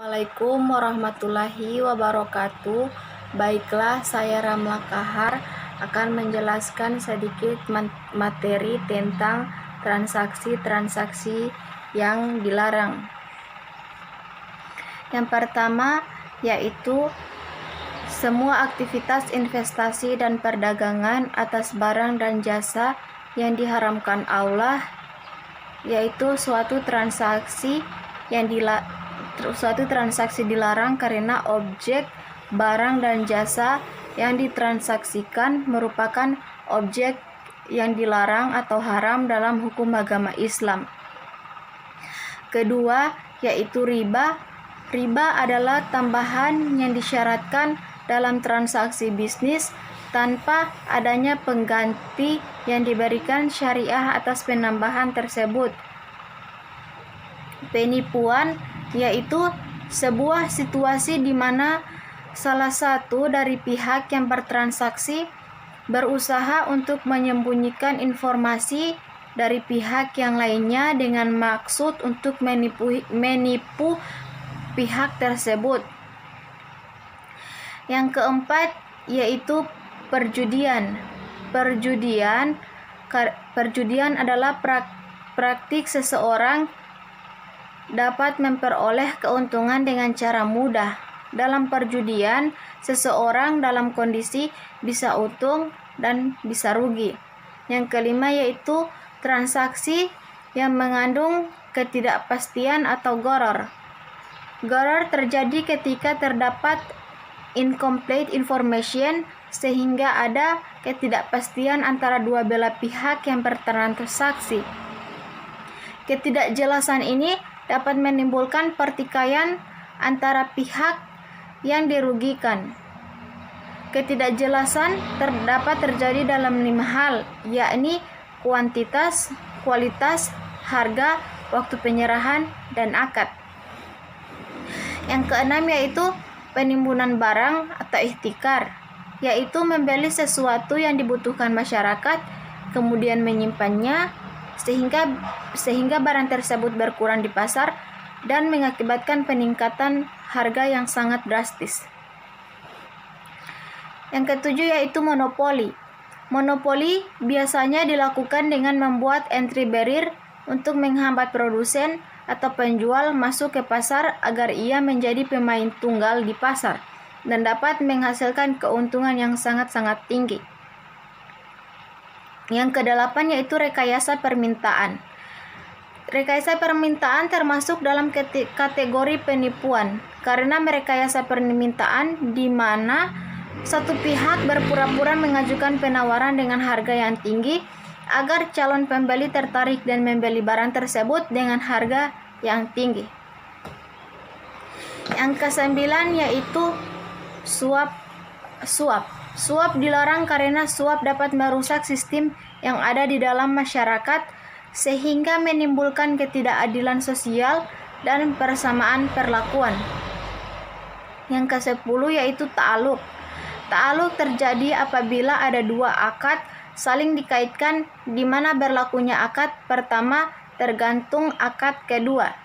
Assalamualaikum warahmatullahi wabarakatuh. Baiklah, saya Ramla Kahar akan menjelaskan sedikit materi tentang transaksi-transaksi yang dilarang. Yang pertama yaitu semua aktivitas investasi dan perdagangan atas barang dan jasa yang diharamkan Allah, yaitu suatu transaksi dilarang karena objek, barang, dan jasa yang ditransaksikan merupakan objek yang dilarang atau haram dalam hukum agama Islam. Kedua, yaitu riba. Riba adalah tambahan yang disyaratkan dalam transaksi bisnis tanpa adanya pengganti yang diberikan syariah atas penambahan tersebut. Penipuan yaitu sebuah situasi di mana salah satu dari pihak yang bertransaksi berusaha untuk menyembunyikan informasi dari pihak yang lainnya dengan maksud untuk menipu pihak tersebut. Yang keempat yaitu perjudian. Perjudian adalah praktik seseorang dapat memperoleh keuntungan dengan cara mudah. Dalam perjudian, seseorang dalam kondisi bisa untung dan bisa rugi. Yang kelima yaitu transaksi yang mengandung ketidakpastian atau gharar. Gharar terjadi ketika terdapat incomplete information sehingga ada ketidakpastian antara dua belah pihak yang bertransaksi. Ketidakjelasan ini dapat menimbulkan pertikaian antara pihak yang dirugikan. Ketidakjelasan dapat terjadi dalam 5 hal, yakni kuantitas, kualitas, harga, waktu penyerahan, dan akad. Yang keenam yaitu penimbunan barang atau ihtikar, yaitu membeli sesuatu yang dibutuhkan masyarakat, kemudian menyimpannya sehingga barang tersebut berkurang di pasar dan mengakibatkan peningkatan harga yang sangat drastis. Yang ketujuh yaitu monopoli. Monopoli biasanya dilakukan dengan membuat entry barrier untuk menghambat produsen atau penjual masuk ke pasar agar ia menjadi pemain tunggal di pasar dan dapat menghasilkan keuntungan yang sangat-sangat tinggi. Yang kedelapan yaitu rekayasa permintaan. Rekayasa permintaan termasuk dalam kategori penipuan karena merekayasa permintaan di mana satu pihak berpura-pura mengajukan penawaran dengan harga yang tinggi agar calon pembeli tertarik dan membeli barang tersebut dengan harga yang tinggi. Yang kesembilan yaitu suap. Suap dilarang karena suap dapat merusak sistem yang ada di dalam masyarakat sehingga menimbulkan ketidakadilan sosial dan persamaan perlakuan. Yang ke-10 yaitu ta'aluk. Ta'aluk terjadi apabila ada dua akad saling dikaitkan di mana berlakunya akad pertama tergantung akad kedua.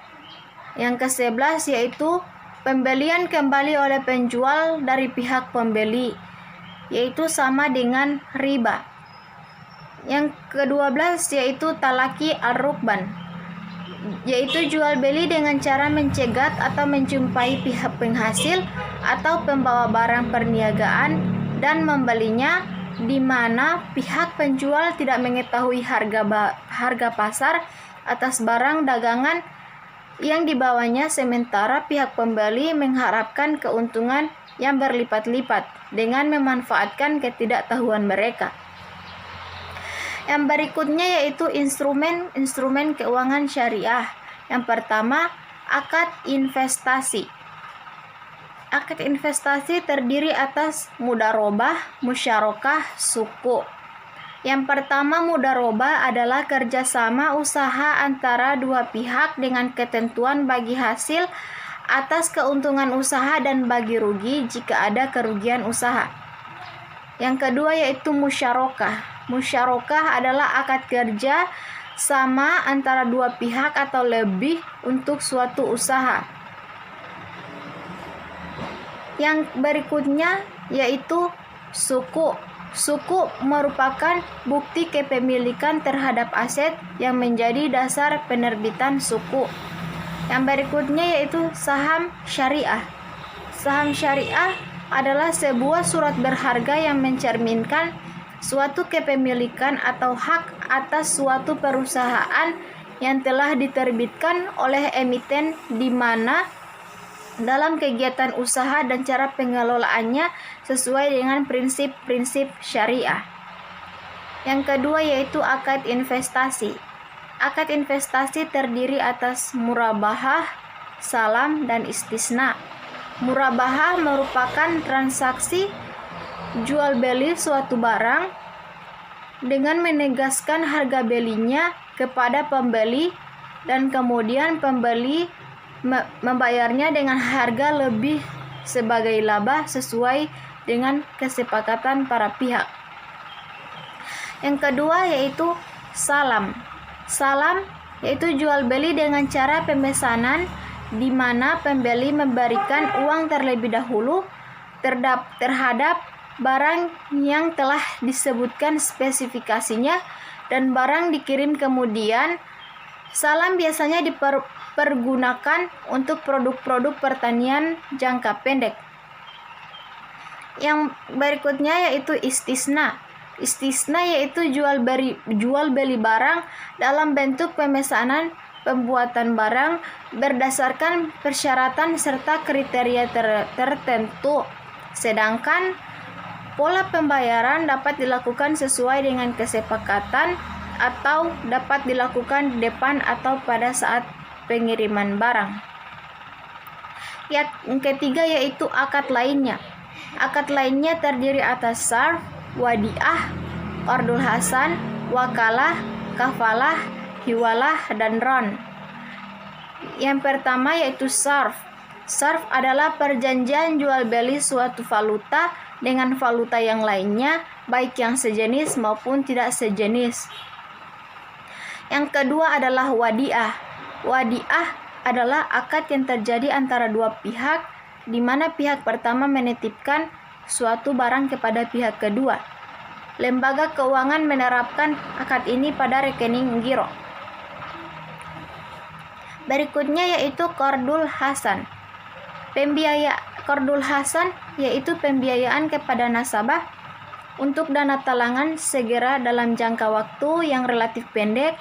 Yang ke-11 yaitu pembelian kembali oleh penjual dari pihak pembeli, yaitu sama dengan riba. Yang ke-12 yaitu talaki ar-rukban, yaitu jual beli dengan cara mencegat atau menjumpai pihak penghasil atau pembawa barang perniagaan dan membelinya, di mana pihak penjual tidak mengetahui harga pasar atas barang dagangan yang dibawanya, sementara pihak pembeli mengharapkan keuntungan yang berlipat-lipat dengan memanfaatkan ketidaktahuan mereka. Yang berikutnya yaitu instrumen keuangan syariah. Yang pertama, akad investasi. Akad investasi terdiri atas mudharabah, musyarakah, suku. Yang pertama, mudharabah adalah kerjasama usaha antara dua pihak dengan ketentuan bagi hasil atas keuntungan usaha dan bagi rugi jika ada kerugian usaha. Yang kedua yaitu musyarakah. Musyarakah adalah akad kerja sama antara dua pihak atau lebih untuk suatu usaha. Yang berikutnya yaitu suku. Suku merupakan bukti kepemilikan terhadap aset yang menjadi dasar penerbitan suku. Yang berikutnya yaitu saham syariah. Saham syariah adalah sebuah surat berharga yang mencerminkan suatu kepemilikan atau hak atas suatu perusahaan yang telah diterbitkan oleh emiten, di mana dalam kegiatan usaha dan cara pengelolaannya sesuai dengan prinsip-prinsip syariah. Yang kedua yaitu akad investasi. Akad investasi terdiri atas murabahah, salam, dan istisna. Murabahah merupakan transaksi jual beli suatu barang dengan menegaskan harga belinya kepada pembeli dan kemudian pembeli membayarnya dengan harga lebih sebagai laba sesuai dengan kesepakatan para pihak. Yang kedua yaitu salam. Salam yaitu jual beli dengan cara pemesanan, di mana pembeli memberikan uang terlebih dahulu terhadap barang yang telah disebutkan spesifikasinya dan barang dikirim kemudian. Salam biasanya dipergunakan untuk produk-produk pertanian jangka pendek. Yang berikutnya yaitu istisna. Istisna yaitu jual beli barang dalam bentuk pemesanan pembuatan barang berdasarkan persyaratan serta kriteria tertentu. Sedangkan pola pembayaran dapat dilakukan sesuai dengan kesepakatan atau dapat dilakukan depan atau pada saat pengiriman barang. Yang ketiga yaitu akad lainnya. Akad lainnya terdiri atas sarf, wadiah, qardul hasan, wakalah, kafalah, hiwalah, dan ron. Yang pertama yaitu sarf. Sarf adalah perjanjian jual beli suatu valuta dengan valuta yang lainnya, baik yang sejenis maupun tidak sejenis. Yang kedua adalah wadiah. Wadiah adalah akad yang terjadi antara dua pihak, di mana pihak pertama menitipkan suatu barang kepada pihak kedua. Lembaga keuangan menerapkan akad ini pada rekening giro. Berikutnya yaitu qardul hasan. Qardul hasan yaitu pembiayaan kepada nasabah untuk dana talangan segera dalam jangka waktu yang relatif pendek,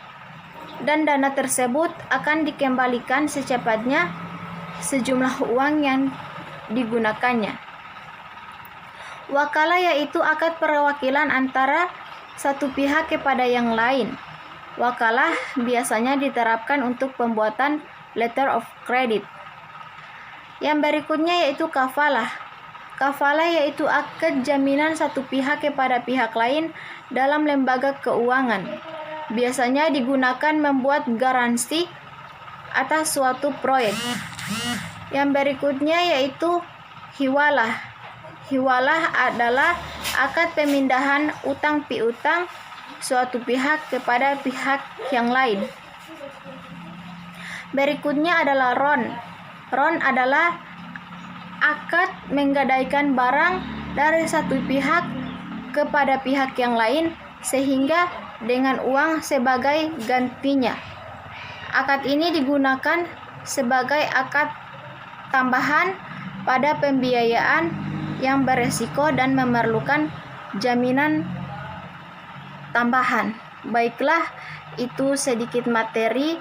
dan dana tersebut akan dikembalikan secepatnya sejumlah uang yang digunakannya. Wakalah yaitu akad perwakilan antara satu pihak kepada yang lain. Wakalah biasanya diterapkan untuk pembuatan letter of credit. Yang berikutnya yaitu kafalah. Kafalah yaitu akad jaminan satu pihak kepada pihak lain dalam lembaga keuangan. Biasanya digunakan membuat garansi atas suatu proyek. Yang berikutnya yaitu hiwalah. Hiwalah adalah akad pemindahan utang piutang suatu pihak kepada pihak yang lain. Berikutnya adalah ron. Ron adalah akad menggadaikan barang dari satu pihak kepada pihak yang lain sehingga dengan uang sebagai gantinya. Akad ini digunakan sebagai akad tambahan pada pembiayaan yang beresiko dan memerlukan jaminan tambahan. Baiklah, itu sedikit materi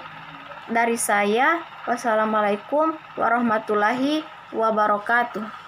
dari saya. Wassalamualaikum warahmatullahi wabarakatuh.